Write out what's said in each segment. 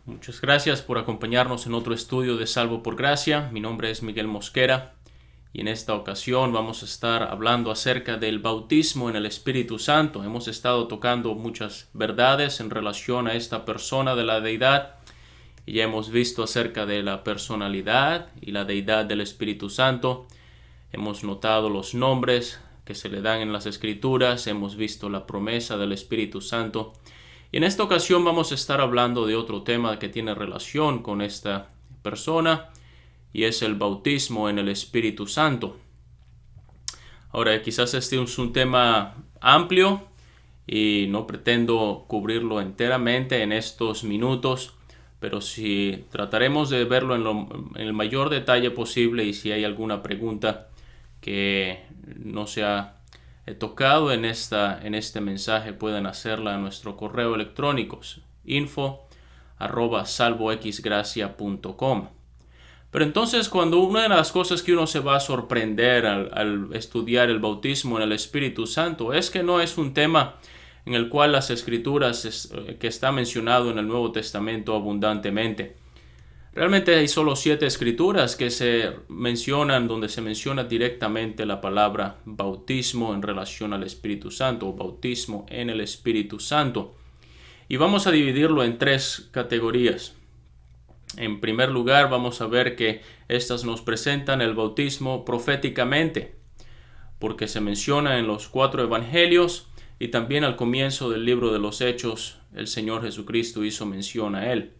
Muchas gracias por acompañarnos en otro estudio de Salvo por Gracia. Mi nombre es Miguel Mosquera y en esta ocasión vamos a estar hablando acerca del bautismo en el Espíritu Santo. Hemos estado tocando muchas verdades en relación a esta persona de la deidad y ya hemos visto acerca de la personalidad y la deidad del Espíritu Santo. Hemos notado los nombres que se le dan en las Escrituras, hemos visto la promesa del Espíritu Santo. Y en esta ocasión vamos a estar hablando de otro tema que tiene relación con esta persona y es el bautismo en el Espíritu Santo. Ahora, quizás este es un tema amplio y no pretendo cubrirlo enteramente en estos minutos, pero sí trataremos de verlo en el mayor detalle posible, y si hay alguna pregunta que no sea tocado en este mensaje, pueden hacerla a nuestro correo electrónico info@salvoxgracia.com. Pero entonces, cuando una de las cosas que uno se va a sorprender al estudiar el bautismo en el Espíritu Santo es que no es un tema en el cual las Escrituras que está mencionado en el Nuevo Testamento abundantemente. Realmente hay solo 7 escrituras que se mencionan, donde se menciona directamente la palabra bautismo en relación al Espíritu Santo, o bautismo en el Espíritu Santo. Y vamos a dividirlo en 3 categorías. En primer lugar, vamos a ver que estas nos presentan el bautismo proféticamente, porque se menciona en los 4 evangelios y también al comienzo del libro de los Hechos, el Señor Jesucristo hizo mención a él.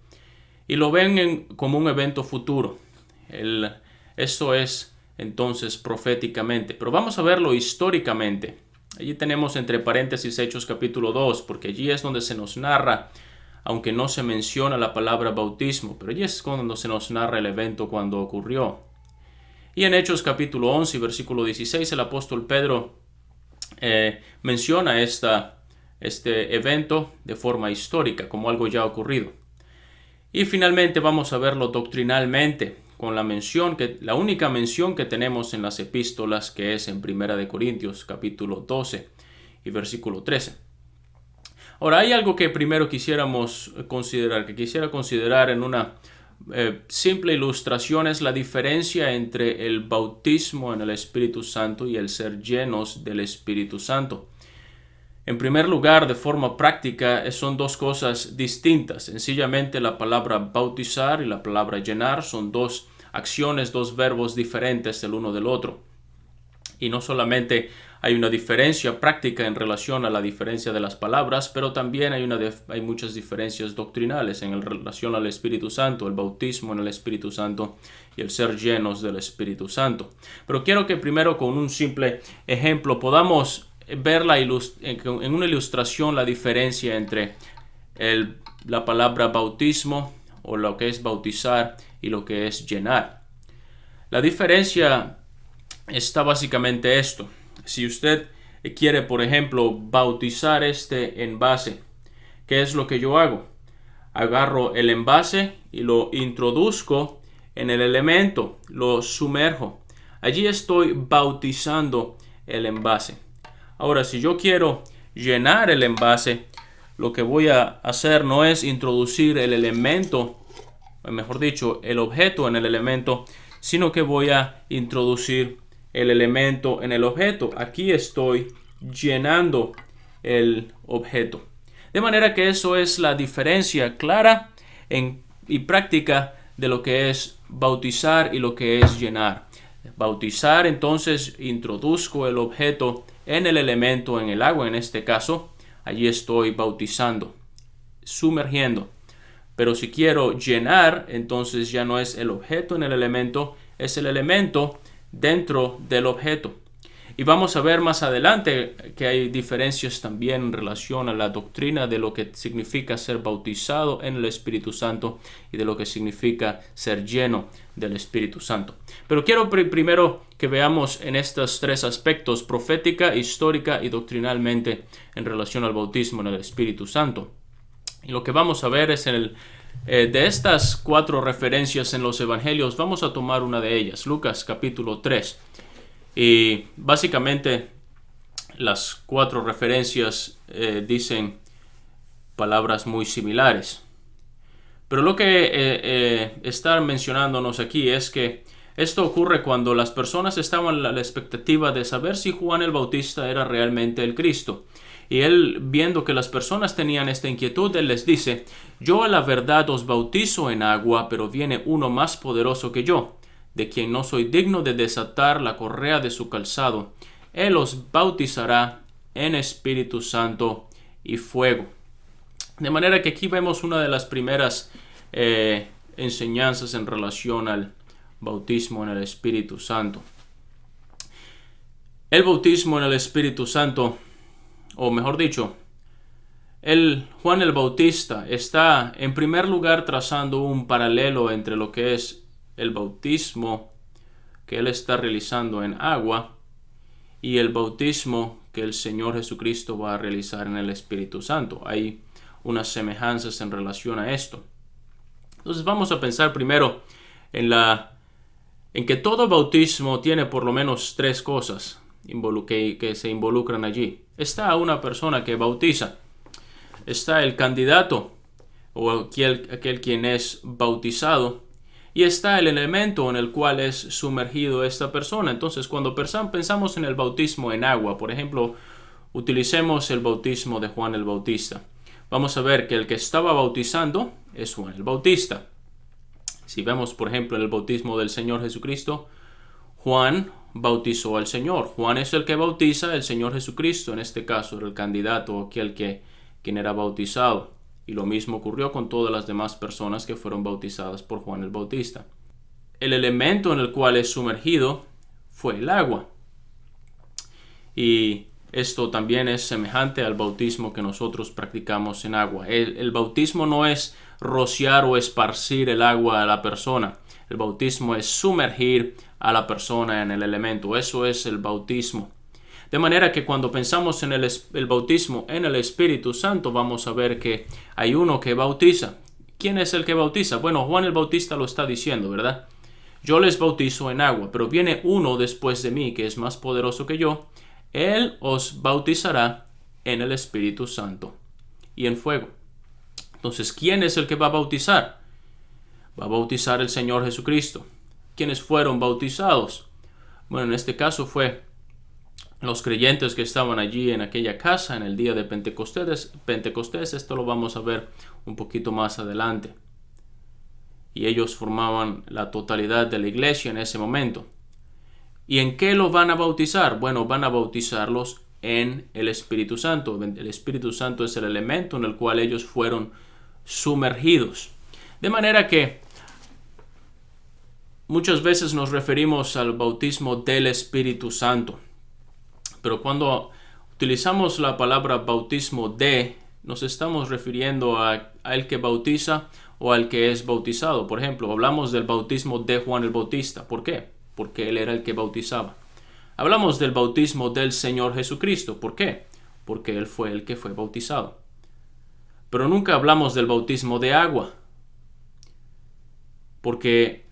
Y lo ven como un evento futuro. Esto es entonces proféticamente. Pero vamos a verlo históricamente. Allí tenemos entre paréntesis Hechos capítulo 2, porque allí es donde se nos narra, aunque no se menciona la palabra bautismo, pero allí es cuando se nos narra el evento cuando ocurrió. Y en Hechos capítulo 11, versículo 16, el apóstol Pedro menciona este evento de forma histórica, como algo ya ocurrido. Y finalmente vamos a verlo doctrinalmente, con la única mención que tenemos en las epístolas, que es en 1 Corintios capítulo 12 y versículo 13. Ahora, hay algo que primero quisiera considerar en una simple ilustración, es la diferencia entre el bautismo en el Espíritu Santo y el ser llenos del Espíritu Santo. En primer lugar, de forma práctica, son 2 cosas distintas. Sencillamente, la palabra bautizar y la palabra llenar son 2 acciones, 2 verbos diferentes el uno del otro. Y no solamente hay una diferencia práctica en relación a la diferencia de las palabras, pero también hay muchas diferencias doctrinales en relación al Espíritu Santo, el bautismo en el Espíritu Santo y el ser llenos del Espíritu Santo. Pero quiero que primero, con un simple ejemplo, podamos ver en una ilustración la diferencia entre la palabra bautismo, o lo que es bautizar, y lo que es llenar. La diferencia está básicamente esto. Si usted quiere, por ejemplo, bautizar este envase, ¿qué es lo que yo hago? Agarro el envase y lo introduzco en el elemento, lo sumerjo. Allí estoy bautizando el envase. Ahora, si yo quiero llenar el envase, lo que voy a hacer no es introducir el elemento, mejor dicho, el objeto en el elemento, sino que voy a introducir el elemento en el objeto. Aquí estoy llenando el objeto. De manera que eso es la diferencia clara y práctica de lo que es bautizar y lo que es llenar. Bautizar, entonces, introduzco el objeto en el elemento, en el agua en este caso. Allí estoy bautizando, sumergiendo. Pero si quiero llenar, entonces ya no es el objeto en el elemento, es el elemento dentro del objeto. Y vamos a ver más adelante que hay diferencias también en relación a la doctrina de lo que significa ser bautizado en el Espíritu Santo y de lo que significa ser lleno del Espíritu Santo. Pero quiero primero que veamos en estos 3 aspectos: profética, histórica y doctrinalmente, en relación al bautismo en el Espíritu Santo. Y lo que vamos a ver es de estas 4 referencias en los evangelios, vamos a tomar una de ellas, Lucas capítulo 3. Y básicamente las 4 referencias dicen palabras muy similares. Pero lo que está mencionándonos aquí es que esto ocurre cuando las personas estaban a la expectativa de saber si Juan el Bautista era realmente el Cristo. Y él, viendo que las personas tenían esta inquietud, él les dice: yo a la verdad os bautizo en agua, pero viene uno más poderoso que yo, de quien no soy digno de desatar la correa de su calzado. Él os bautizará en Espíritu Santo y fuego. De manera que aquí vemos una de las primeras enseñanzas en relación al bautismo en el Espíritu Santo. El bautismo en el Espíritu Santo, o mejor dicho, Juan el Bautista está en primer lugar trazando un paralelo entre lo que es el bautismo que él está realizando en agua y el bautismo que el Señor Jesucristo va a realizar en el Espíritu Santo. Hay unas semejanzas en relación a esto. Entonces vamos a pensar primero en que todo bautismo tiene por lo menos tres cosas que se involucran allí. Está una persona que bautiza, está el candidato o aquel quien es bautizado, y está el elemento en el cual es sumergido esta persona. Entonces, cuando pensamos en el bautismo en agua, por ejemplo, utilicemos el bautismo de Juan el Bautista. Vamos a ver que el que estaba bautizando es Juan el Bautista. Si vemos, por ejemplo, el bautismo del Señor Jesucristo, Juan bautizó al Señor. Juan es el que bautiza, el Señor Jesucristo, en este caso, era el candidato, quien era bautizado. Y lo mismo ocurrió con todas las demás personas que fueron bautizadas por Juan el Bautista. El elemento en el cual es sumergido fue el agua. Y esto también es semejante al bautismo que nosotros practicamos en agua. El bautismo no es rociar o esparcir el agua a la persona. El bautismo es sumergir a la persona en el elemento. Eso es el bautismo. De manera que cuando pensamos en el bautismo en el Espíritu Santo, vamos a ver que hay uno que bautiza. ¿Quién es el que bautiza? Bueno, Juan el Bautista lo está diciendo, ¿verdad? Yo les bautizo en agua, pero viene uno después de mí que es más poderoso que yo. Él os bautizará en el Espíritu Santo y en fuego. Entonces, ¿quién es el que va a bautizar? Va a bautizar el Señor Jesucristo. ¿Quiénes fueron bautizados? Bueno, en este caso fue los creyentes que estaban allí en aquella casa en el día de Pentecostés. Esto lo vamos a ver un poquito más adelante. Y ellos formaban la totalidad de la iglesia en ese momento. ¿Y en qué lo van a bautizar? Bueno, van a bautizarlos en el Espíritu Santo. El Espíritu Santo es el elemento en el cual ellos fueron sumergidos. De manera que muchas veces nos referimos al bautismo del Espíritu Santo. Pero cuando utilizamos la palabra bautismo nos estamos refiriendo al que bautiza o al que es bautizado. Por ejemplo, hablamos del bautismo de Juan el Bautista. ¿Por qué? Porque él era el que bautizaba. Hablamos del bautismo del Señor Jesucristo. ¿Por qué? Porque él fue el que fue bautizado. Pero nunca hablamos del bautismo de agua, porque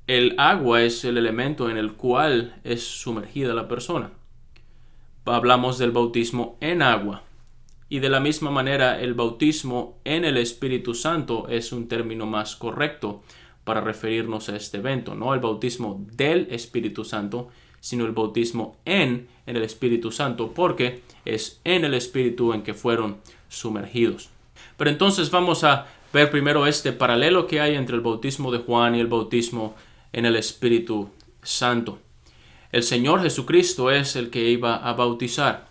el agua es el elemento en el cual es sumergida la persona. Hablamos del bautismo en agua. Y de la misma manera, el bautismo en el Espíritu Santo es un término más correcto para referirnos a este evento. No el bautismo del Espíritu Santo, sino el bautismo en el Espíritu Santo, porque es en el Espíritu en que fueron sumergidos. Pero entonces vamos a ver primero este paralelo que hay entre el bautismo de Juan y el bautismo en el Espíritu Santo. El Señor Jesucristo es el que iba a bautizar.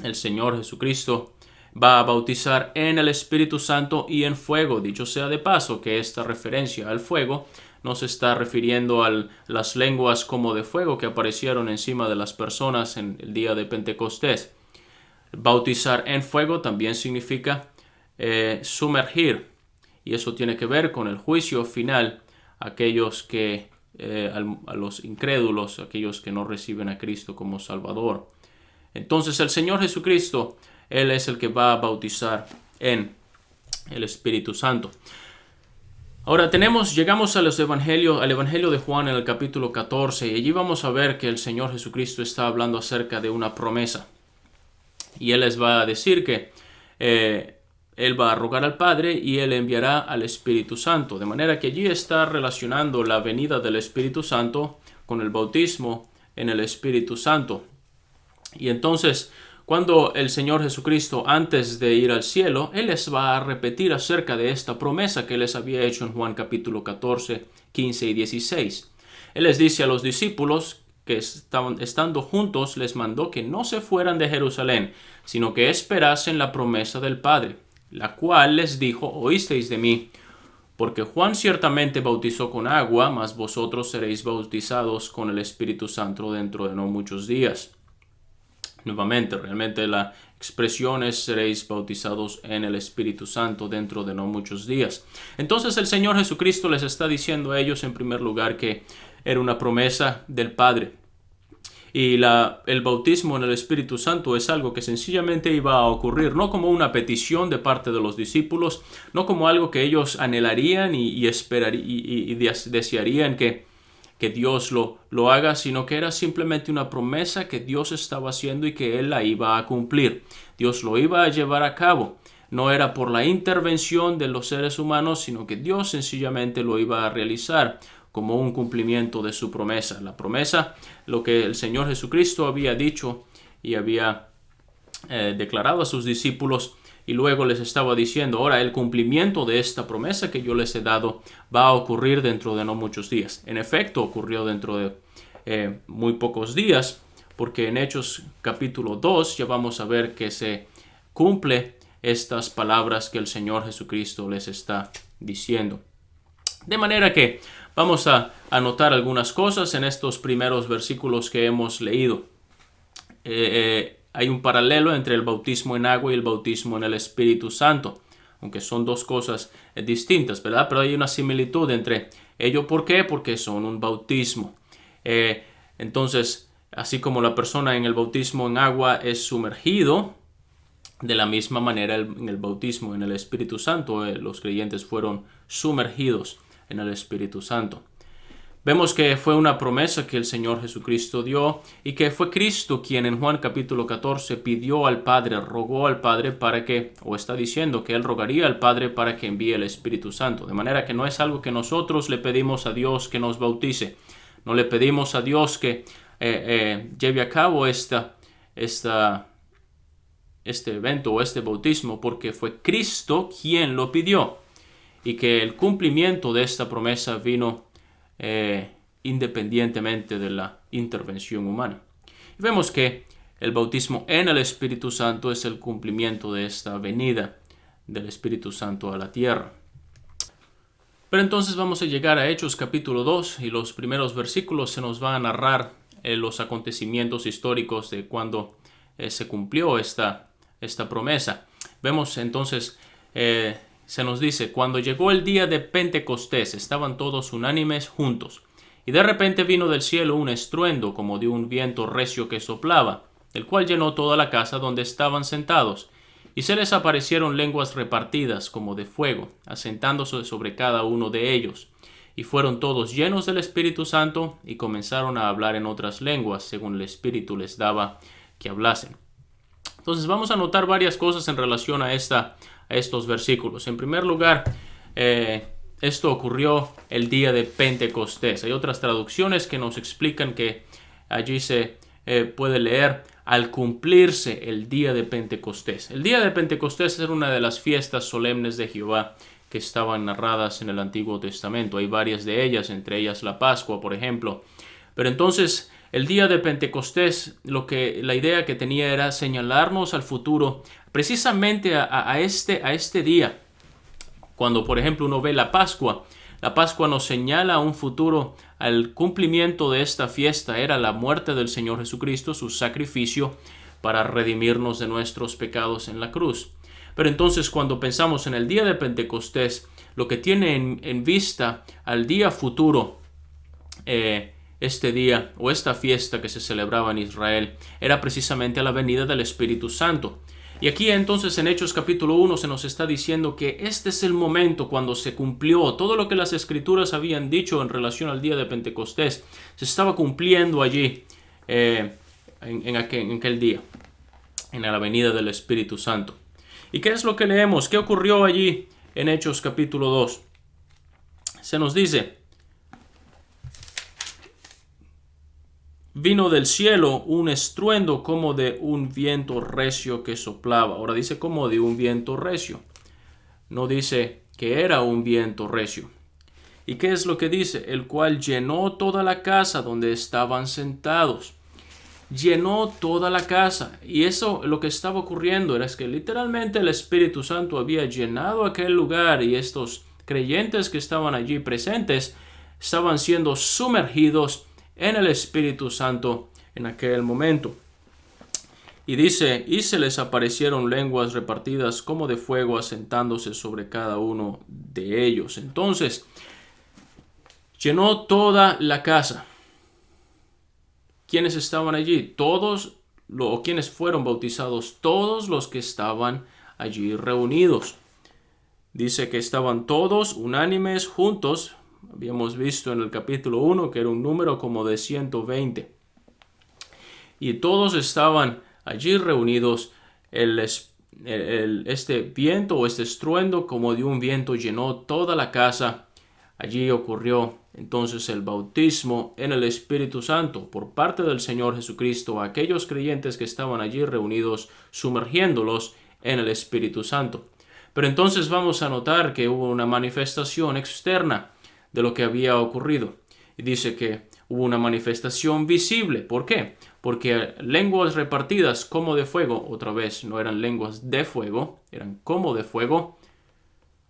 El Señor Jesucristo va a bautizar en el Espíritu Santo y en fuego. Dicho sea de paso que esta referencia al fuego no se está refiriendo a las lenguas como de fuego que aparecieron encima de las personas en el día de Pentecostés. Bautizar en fuego también significa sumergir. Y eso tiene que ver con el juicio final a los incrédulos, aquellos que no reciben a Cristo como Salvador. Entonces el Señor Jesucristo, Él es el que va a bautizar en el Espíritu Santo. Ahora llegamos al Evangelio de Juan en el capítulo 14, y allí vamos a ver que el Señor Jesucristo está hablando acerca de una promesa. Y Él les va a decir que Él va a rogar al Padre y Él enviará al Espíritu Santo. De manera que allí está relacionando la venida del Espíritu Santo con el bautismo en el Espíritu Santo. Y entonces, cuando el Señor Jesucristo, antes de ir al cielo, Él les va a repetir acerca de esta promesa que Él les había hecho en Juan capítulo 14, 15 y 16. Él les dice a los discípulos que estando juntos, les mandó que no se fueran de Jerusalén, sino que esperasen la promesa del Padre, la cual les dijo: oísteis de mí, porque Juan ciertamente bautizó con agua, mas vosotros seréis bautizados con el Espíritu Santo dentro de no muchos días. Nuevamente, realmente la expresión es: seréis bautizados en el Espíritu Santo dentro de no muchos días. Entonces el Señor Jesucristo les está diciendo a ellos, en primer lugar, que era una promesa del Padre. Y el bautismo en el Espíritu Santo es algo que sencillamente iba a ocurrir, no como una petición de parte de los discípulos, no como algo que ellos anhelarían y desearían que Dios lo haga, sino que era simplemente una promesa que Dios estaba haciendo y que Él la iba a cumplir. Dios lo iba a llevar a cabo. No era por la intervención de los seres humanos, sino que Dios sencillamente lo iba a realizar como un cumplimiento de su promesa. La promesa, lo que el Señor Jesucristo había dicho y había declarado a sus discípulos, y luego les estaba diciendo: ahora el cumplimiento de esta promesa que yo les he dado va a ocurrir dentro de no muchos días. En efecto, ocurrió dentro de muy pocos días, porque en Hechos capítulo 2 ya vamos a ver que se cumple estas palabras que el Señor Jesucristo les está diciendo. De manera que vamos a anotar algunas cosas en estos primeros versículos que hemos leído. Hay un paralelo entre el bautismo en agua y el bautismo en el Espíritu Santo, aunque son dos cosas distintas, ¿verdad? Pero hay una similitud entre ellos. ¿Por qué? Porque son un bautismo. Entonces, así como la persona en el bautismo en agua es sumergido, de la misma manera en el bautismo en el Espíritu Santo, los creyentes fueron sumergidos en el Espíritu Santo. Vemos que fue una promesa que el Señor Jesucristo dio y que fue Cristo quien en Juan capítulo 14 pidió al Padre, rogó al Padre para que, o está diciendo que Él rogaría al Padre para que envíe el Espíritu Santo. De manera que no es algo que nosotros le pedimos a Dios que nos bautice. No le pedimos a Dios que lleve a cabo este evento o este bautismo, porque fue Cristo quien lo pidió. Y que el cumplimiento de esta promesa vino independientemente de la intervención humana. Y vemos que el bautismo en el Espíritu Santo es el cumplimiento de esta venida del Espíritu Santo a la tierra. Pero entonces vamos a llegar a Hechos capítulo 2 y los primeros versículos se nos van a narrar los acontecimientos históricos de cuando se cumplió esta promesa. Vemos entonces se nos dice: cuando llegó el día de Pentecostés, estaban todos unánimes juntos. Y de repente vino del cielo un estruendo como de un viento recio que soplaba, el cual llenó toda la casa donde estaban sentados. Y se les aparecieron lenguas repartidas como de fuego, asentándose sobre cada uno de ellos. Y fueron todos llenos del Espíritu Santo y comenzaron a hablar en otras lenguas, según el Espíritu les daba que hablasen. Entonces vamos a notar varias cosas en relación a estos versículos. En primer lugar, esto ocurrió el día de Pentecostés. Hay otras traducciones que nos explican que allí se puede leer: al cumplirse el día de Pentecostés. El día de Pentecostés era una de las fiestas solemnes de Jehová que estaban narradas en el Antiguo Testamento. Hay varias de ellas, entre ellas la Pascua, por ejemplo. Pero entonces, el día de Pentecostés, la idea que tenía era señalarnos al futuro, precisamente a este día. Cuando, por ejemplo, uno ve la Pascua nos señala a un futuro, al cumplimiento de esta fiesta. Era la muerte del Señor Jesucristo, su sacrificio para redimirnos de nuestros pecados en la cruz. Pero entonces, cuando pensamos en el día de Pentecostés, lo que tiene en vista al día futuro, este día o esta fiesta que se celebraba en Israel, era precisamente a la venida del Espíritu Santo. Y aquí entonces en Hechos capítulo 1 se nos está diciendo que este es el momento cuando se cumplió todo lo que las Escrituras habían dicho en relación al día de Pentecostés. Se estaba cumpliendo allí en aquel día, en la venida del Espíritu Santo. ¿Y qué es lo que leemos? ¿Qué ocurrió allí en Hechos capítulo 2? Se nos dice: vino del cielo un estruendo como de un viento recio que soplaba. Ahora dice como de un viento recio. No dice que era un viento recio. ¿Y qué es lo que dice? El cual llenó toda la casa donde estaban sentados. Llenó toda la casa. Y eso, lo que estaba ocurriendo era que literalmente el Espíritu Santo había llenado aquel lugar, y estos creyentes que estaban allí presentes estaban siendo sumergidos en el Espíritu Santo en aquel momento. Y dice: y se les aparecieron lenguas repartidas como de fuego, asentándose sobre cada uno de ellos. Entonces, llenó toda la casa. ¿Quiénes estaban allí? Todos, o quienes fueron bautizados, todos los que estaban allí reunidos. Dice que estaban todos unánimes, juntos. Habíamos visto en el capítulo 1 que era un número como de 120. Y todos estaban allí reunidos. Este viento o este estruendo como de un viento llenó toda la casa. Allí ocurrió entonces el bautismo en el Espíritu Santo por parte del Señor Jesucristo a aquellos creyentes que estaban allí reunidos, sumergiéndolos en el Espíritu Santo. Pero entonces vamos a notar que hubo una manifestación externa de lo que había ocurrido. Y dice que hubo una manifestación visible. ¿Por qué? Porque lenguas repartidas como de fuego, otra vez no eran lenguas de fuego, eran como de fuego,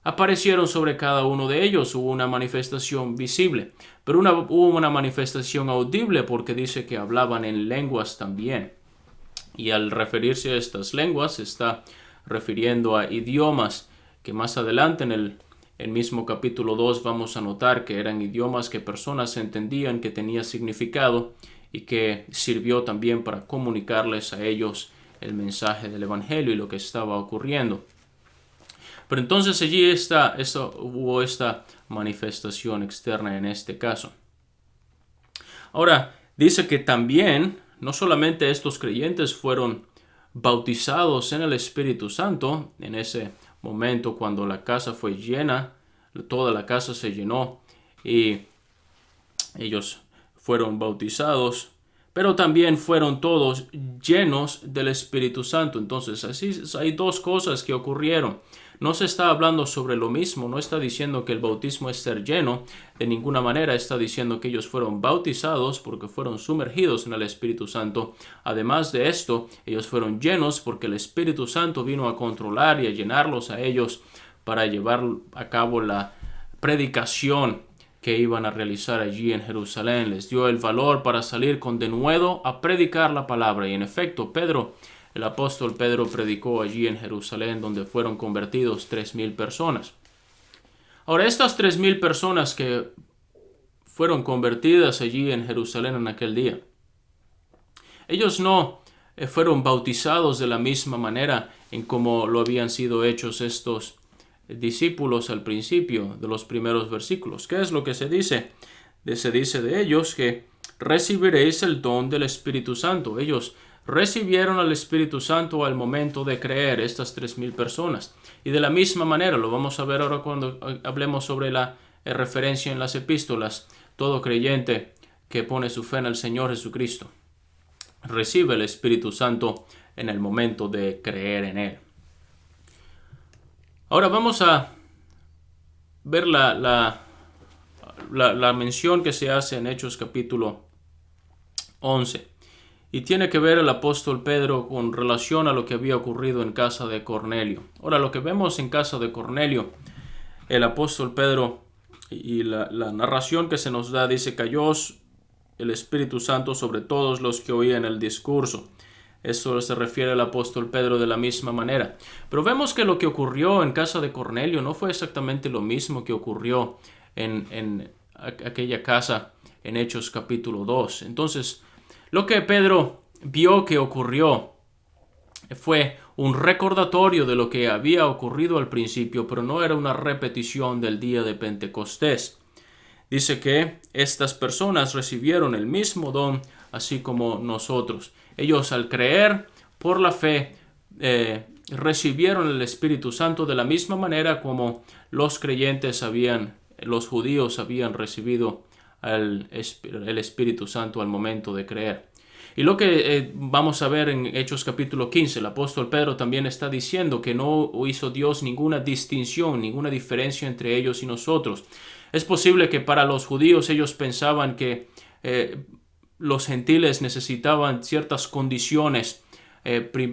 aparecieron sobre cada uno de ellos. Hubo una manifestación visible, pero hubo una manifestación audible, porque dice que hablaban en lenguas también. Y al referirse a estas lenguas se está refiriendo a idiomas que más adelante en el mismo capítulo 2 vamos a notar que eran idiomas que personas entendían, que tenía significado y que sirvió también para comunicarles a ellos el mensaje del Evangelio y lo que estaba ocurriendo. Pero entonces allí hubo esta manifestación externa en este caso. Ahora, dice que también, no solamente estos creyentes fueron bautizados en el Espíritu Santo, en ese momento cuando la casa fue llena, toda la casa se llenó y ellos fueron bautizados, pero también fueron todos llenos del Espíritu Santo. Entonces, así hay dos cosas que ocurrieron. No se está hablando sobre lo mismo, no está diciendo que el bautismo es ser lleno, de ninguna manera está diciendo que ellos fueron bautizados porque fueron sumergidos en el Espíritu Santo. Además de esto, ellos fueron llenos porque el Espíritu Santo vino a controlar y a llenarlos a ellos para llevar a cabo la predicación que iban a realizar allí en Jerusalén. Les dio el valor para salir con denuedo a predicar la palabra. Y en efecto, el apóstol Pedro predicó allí en Jerusalén, donde fueron convertidos 3,000 personas. Ahora, estas 3,000 personas que fueron convertidas allí en Jerusalén en aquel día, ellos no fueron bautizados de la misma manera en como lo habían sido hechos estos discípulos al principio de los primeros versículos. ¿Qué es lo que se dice? Se dice de ellos que recibiréis el don del Espíritu Santo. Ellos recibieron al Espíritu Santo al momento de creer, estas 3,000 personas. Y de la misma manera, lo vamos a ver ahora cuando hablemos sobre la referencia en las epístolas, todo creyente que pone su fe en el Señor Jesucristo recibe el Espíritu Santo en el momento de creer en Él. Ahora vamos a ver la mención que se hace en Hechos capítulo 11. Y tiene que ver el apóstol Pedro con relación a lo que había ocurrido en casa de Cornelio. Ahora, lo que vemos en casa de Cornelio, el apóstol Pedro y la narración que se nos da dice: cayó el Espíritu Santo sobre todos los que oían el discurso. Eso se refiere al apóstol Pedro de la misma manera. Pero vemos que lo que ocurrió en casa de Cornelio no fue exactamente lo mismo que ocurrió en aquella casa en Hechos capítulo 2. Entonces, lo que Pedro vio que ocurrió fue un recordatorio de lo que había ocurrido al principio, pero no era una repetición del día de Pentecostés. Dice que estas personas recibieron el mismo don, así como nosotros. Ellos, al creer por la fe, recibieron el Espíritu Santo de la misma manera como los judíos habían recibido el Espíritu Santo al momento de creer. Y lo que vamos a ver en Hechos capítulo 15, el apóstol Pedro también está diciendo que no hizo Dios ninguna distinción, ninguna diferencia entre ellos y nosotros. Es posible que para los judíos ellos pensaban que los gentiles necesitaban ciertas condiciones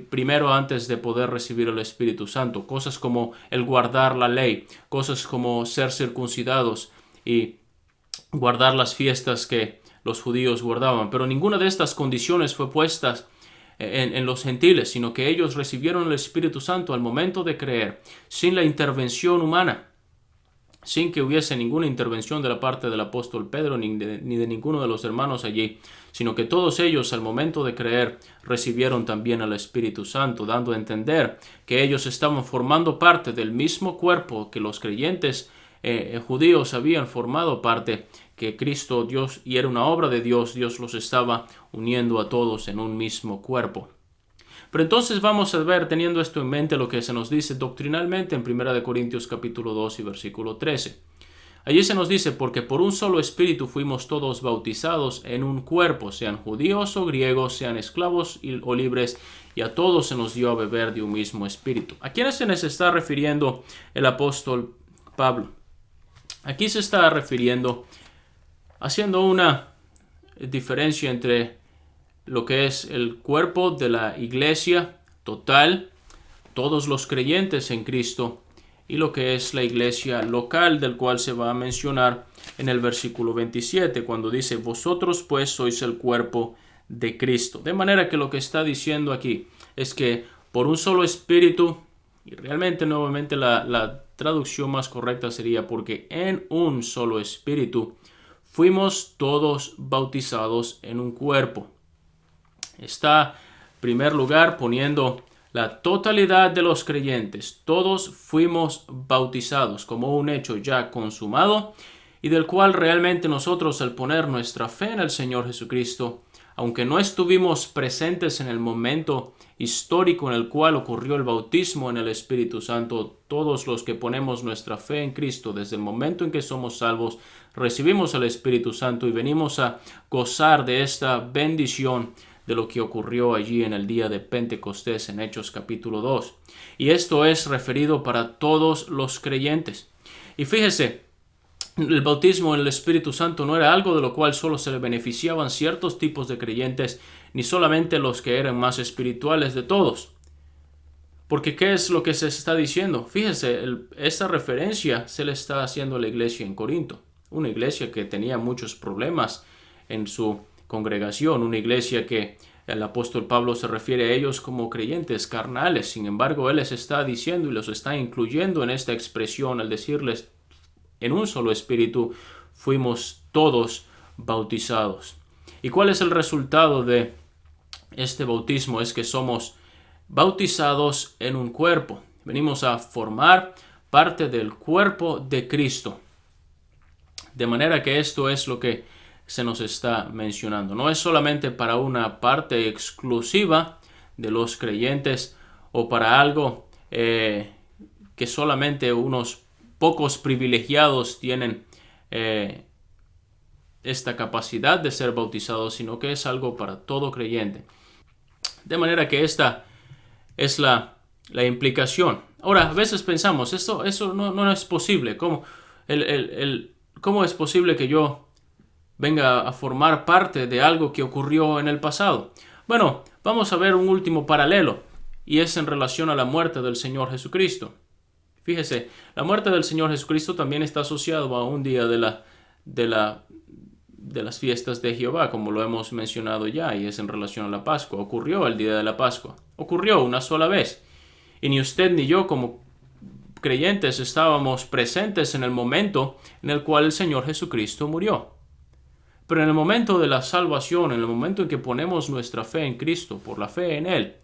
primero antes de poder recibir el Espíritu Santo. Cosas como el guardar la ley, cosas como ser circuncidados y guardar las fiestas que los judíos guardaban. Pero ninguna de estas condiciones fue puestas en los gentiles, sino que ellos recibieron el Espíritu Santo al momento de creer, sin la intervención humana, sin que hubiese ninguna intervención de la parte del apóstol Pedro ni de ninguno de los hermanos allí, sino que todos ellos al momento de creer recibieron también el Espíritu Santo, dando a entender que ellos estaban formando parte del mismo cuerpo que los creyentes judíos habían formado parte, que Cristo Dios, y era una obra de Dios, Dios los estaba uniendo a todos en un mismo cuerpo. Pero entonces vamos a ver, teniendo esto en mente, lo que se nos dice doctrinalmente en 1 Corintios capítulo 2 y versículo 13. Allí se nos dice, porque por un solo espíritu fuimos todos bautizados en un cuerpo, sean judíos o griegos, sean esclavos o libres, y a todos se nos dio a beber de un mismo espíritu. ¿A quiénes se les está refiriendo el apóstol Pablo? Aquí se está refiriendo, haciendo una diferencia entre lo que es el cuerpo de la iglesia total, todos los creyentes en Cristo, y lo que es la iglesia local, del cual se va a mencionar en el versículo 27, cuando dice, vosotros pues sois el cuerpo de Cristo. De manera que lo que está diciendo aquí es que por un solo espíritu, y realmente nuevamente la traducción más correcta sería porque en un solo espíritu fuimos todos bautizados en un cuerpo. Está en primer lugar poniendo la totalidad de los creyentes. Todos fuimos bautizados como un hecho ya consumado y del cual realmente nosotros, al poner nuestra fe en el Señor Jesucristo, aunque no estuvimos presentes en el momento histórico en el cual ocurrió el bautismo en el Espíritu Santo, todos los que ponemos nuestra fe en Cristo desde el momento en que somos salvos, recibimos el Espíritu Santo y venimos a gozar de esta bendición de lo que ocurrió allí en el día de Pentecostés en Hechos capítulo 2. Y esto es referido para todos los creyentes. Y fíjese, el bautismo en el Espíritu Santo no era algo de lo cual solo se le beneficiaban ciertos tipos de creyentes, ni solamente los que eran más espirituales de todos. Porque ¿qué es lo que se está diciendo? Fíjese, esta referencia se le está haciendo a la iglesia en Corinto, una iglesia que tenía muchos problemas en su congregación, una iglesia que el apóstol Pablo se refiere a ellos como creyentes carnales. Sin embargo, él les está diciendo y los está incluyendo en esta expresión al decirles, en un solo espíritu fuimos todos bautizados. ¿Y cuál es el resultado de este bautismo? Es que somos bautizados en un cuerpo. Venimos a formar parte del cuerpo de Cristo. De manera que esto es lo que se nos está mencionando. No es solamente para una parte exclusiva de los creyentes o para algo que solamente unos pocos privilegiados tienen esta capacidad de ser bautizados, sino que es algo para todo creyente. De manera que esta es la implicación. Ahora, a veces pensamos, eso no es posible. ¿Cómo es posible que yo venga a formar parte de algo que ocurrió en el pasado? Bueno, vamos a ver un último paralelo, y es en relación a la muerte del Señor Jesucristo. Fíjese, la muerte del Señor Jesucristo también está asociado a un día de las fiestas de Jehová, como lo hemos mencionado ya, y es en relación a la Pascua. Ocurrió el día de la Pascua. Ocurrió una sola vez. Y ni usted ni yo como creyentes estábamos presentes en el momento en el cual el Señor Jesucristo murió. Pero en el momento de la salvación, en el momento en que ponemos nuestra fe en Cristo, por la fe en Él,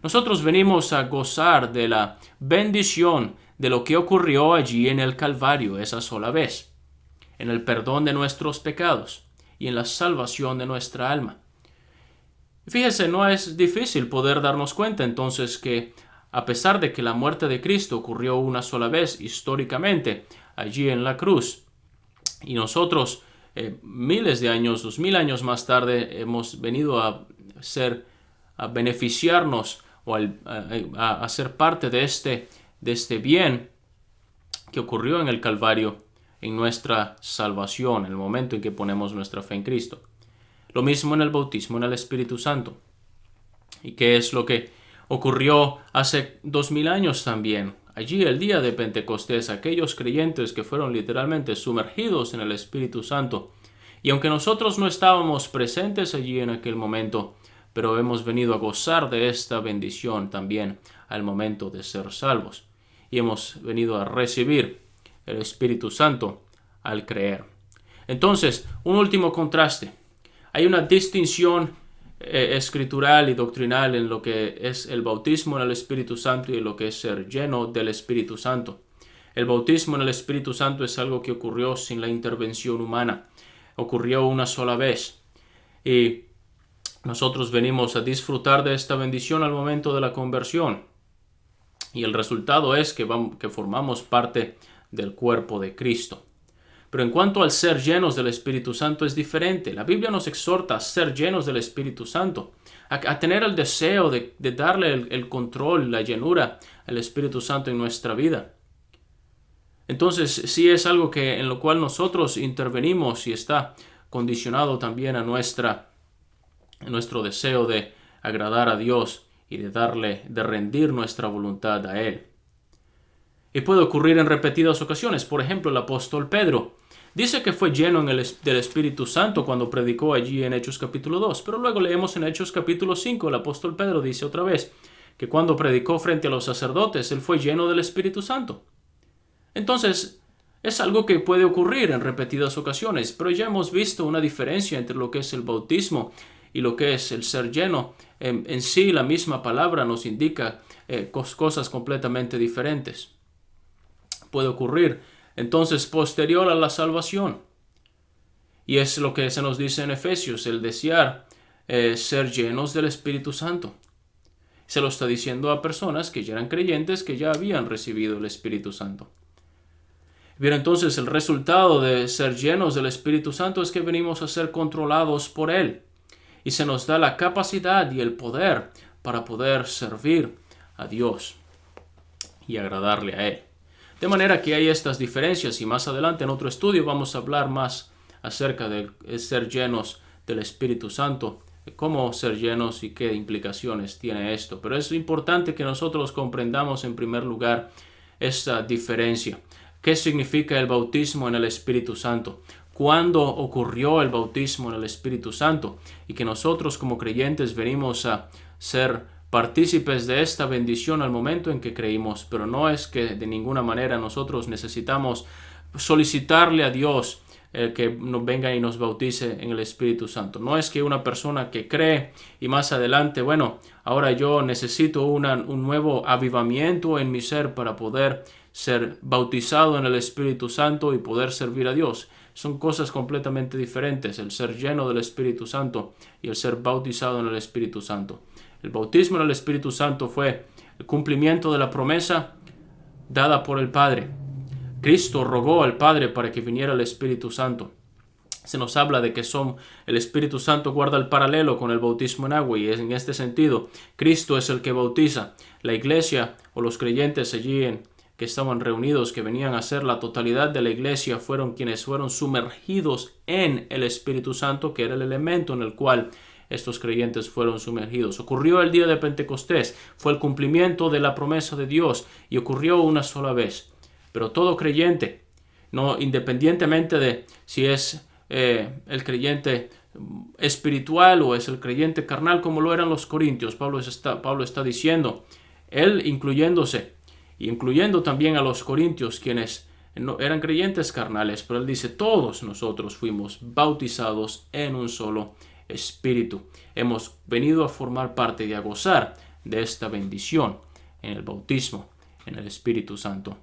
nosotros venimos a gozar de la bendición de lo que ocurrió allí en el Calvario esa sola vez, en el perdón de nuestros pecados y en la salvación de nuestra alma. Fíjese, no es difícil poder darnos cuenta entonces que a pesar de que la muerte de Cristo ocurrió una sola vez históricamente allí en la cruz, y nosotros miles de años, 2000 años más tarde, hemos venido a beneficiarnos o a ser parte de este bien que ocurrió en el Calvario, en nuestra salvación, en el momento en que ponemos nuestra fe en Cristo. Lo mismo en el bautismo en el Espíritu Santo. ¿Y qué es lo que ocurrió hace 2000 años también? Allí, el día de Pentecostés, aquellos creyentes que fueron literalmente sumergidos en el Espíritu Santo. Y aunque nosotros no estábamos presentes allí en aquel momento, pero hemos venido a gozar de esta bendición también al momento de ser salvos. Y hemos venido a recibir el Espíritu Santo al creer. Entonces, un último contraste. Hay una distinción escritural y doctrinal en lo que es el bautismo en el Espíritu Santo y en lo que es ser lleno del Espíritu Santo. El bautismo en el Espíritu Santo es algo que ocurrió sin la intervención humana. Ocurrió una sola vez. Y nosotros venimos a disfrutar de esta bendición al momento de la conversión. Y el resultado es que formamos parte del cuerpo de Cristo. Pero en cuanto al ser llenos del Espíritu Santo es diferente. La Biblia nos exhorta a ser llenos del Espíritu Santo, a tener el deseo de darle el control, la llenura al Espíritu Santo en nuestra vida. Entonces, sí es algo en lo cual nosotros intervenimos y está condicionado también a nuestro deseo de agradar a Dios y de rendir nuestra voluntad a Él. Y puede ocurrir en repetidas ocasiones. Por ejemplo, el apóstol Pedro dice que fue lleno del Espíritu Santo cuando predicó allí en Hechos capítulo 2. Pero luego leemos en Hechos capítulo 5, el apóstol Pedro dice otra vez que cuando predicó frente a los sacerdotes, él fue lleno del Espíritu Santo. Entonces, es algo que puede ocurrir en repetidas ocasiones, pero ya hemos visto una diferencia entre lo que es el bautismo y lo que es el ser lleno. En sí, la misma palabra nos indica cosas completamente diferentes. Puede ocurrir entonces posterior a la salvación. Y es lo que se nos dice en Efesios, el desear ser llenos del Espíritu Santo. Se lo está diciendo a personas que ya eran creyentes, que ya habían recibido el Espíritu Santo. Bien, entonces el resultado de ser llenos del Espíritu Santo es que venimos a ser controlados por Él. Y se nos da la capacidad y el poder para poder servir a Dios y agradarle a Él. De manera que hay estas diferencias y más adelante en otro estudio vamos a hablar más acerca de ser llenos del Espíritu Santo, de cómo ser llenos y qué implicaciones tiene esto. Pero es importante que nosotros comprendamos en primer lugar esta diferencia. ¿Qué significa el bautismo en el Espíritu Santo? ¿Cuándo ocurrió el bautismo en el Espíritu Santo? Y que nosotros como creyentes venimos a ser partícipes de esta bendición al momento en que creímos, pero no es que de ninguna manera nosotros necesitamos solicitarle a Dios que nos venga y nos bautice en el Espíritu Santo. No es que una persona que cree y más adelante, ahora yo necesito un nuevo avivamiento en mi ser para poder ser bautizado en el Espíritu Santo y poder servir a Dios. Son cosas completamente diferentes, el ser lleno del Espíritu Santo y el ser bautizado en el Espíritu Santo. El bautismo en el Espíritu Santo fue el cumplimiento de la promesa dada por el Padre. Cristo rogó al Padre para que viniera el Espíritu Santo. Se nos habla de que el Espíritu Santo guarda el paralelo con el bautismo en agua y en este sentido Cristo es el que bautiza. La iglesia o los creyentes allí que estaban reunidos, que venían a ser la totalidad de la iglesia, fueron quienes fueron sumergidos en el Espíritu Santo, que era el elemento en el cual estos creyentes fueron sumergidos. Ocurrió el día de Pentecostés, fue el cumplimiento de la promesa de Dios y ocurrió una sola vez. Pero todo creyente, no independientemente de si es el creyente espiritual o es el creyente carnal como lo eran los corintios, Pablo está diciendo, él incluyéndose, incluyendo también a los corintios quienes no eran creyentes carnales, pero él dice, todos nosotros fuimos bautizados en un solo Espíritu. Hemos venido a formar parte y a gozar de esta bendición en el bautismo en el Espíritu Santo.